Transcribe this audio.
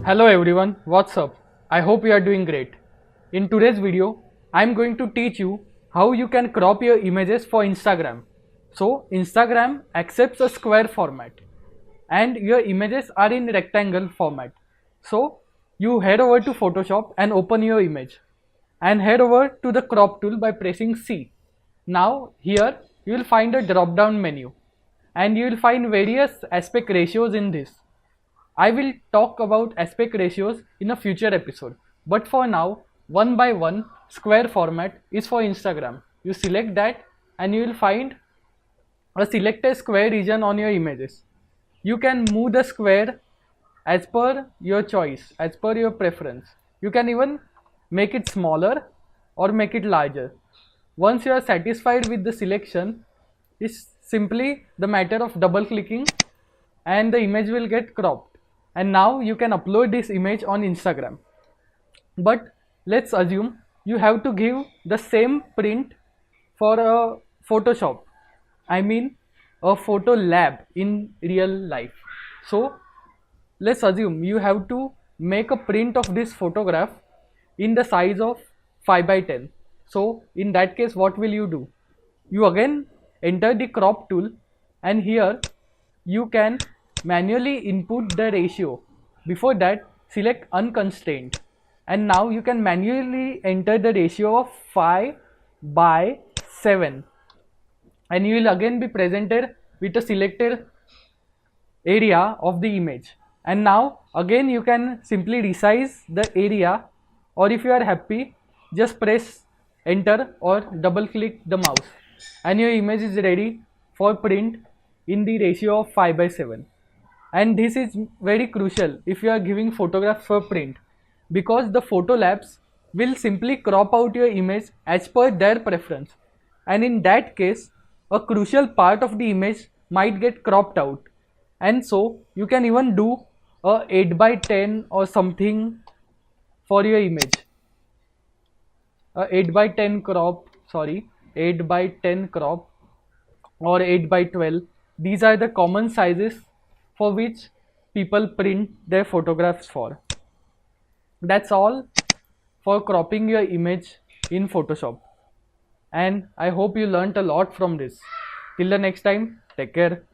Hello everyone, what's up? I hope you are doing great. In today's video, I am going to teach you how you can crop your images for Instagram. So Instagram accepts a square format and your images are in rectangle format. So you head over to Photoshop and open your image and head over to the crop tool by pressing C. Now here you will find a drop down menu and you will find various aspect ratios in this. I will talk about aspect ratios in a future episode, but for now, 1 by 1 square format is for Instagram. You select that and you will find a selected square region on your images. You can move the square as per your choice, as per your preference. You can even make it smaller or make it larger. Once you are satisfied with the selection, it's simply the matter of double clicking and the image will get cropped. And now you can upload this image on Instagram. But let's assume you have to give the same print for a Photoshop. I mean a photo lab in real life. So let's assume you have to make a print of this photograph in the size of 5 by 10. So in that case, what will you do? You again enter the crop tool and here you can manually input the ratio. Before that, select unconstrained and now you can manually enter the ratio of 5 by 7 and you will again be presented with a selected area of the image. And now again you can simply resize the area, or if you are happy, just press enter or double click the mouse and your image is ready for print in the ratio of 5 by 7. And this is very crucial if you are giving photographs for print, because the photo labs will simply crop out your image as per their preference, and in that case a crucial part of the image might get cropped out, and so you can even do a 8 by 10 or something for your image. A 8 by 10 crop, 8 by 10 crop or 8 by 12. These are the common sizes for which people print their photographs for. That's all for cropping your image in Photoshop, and I hope you learnt a lot from this. Till the next time, take care.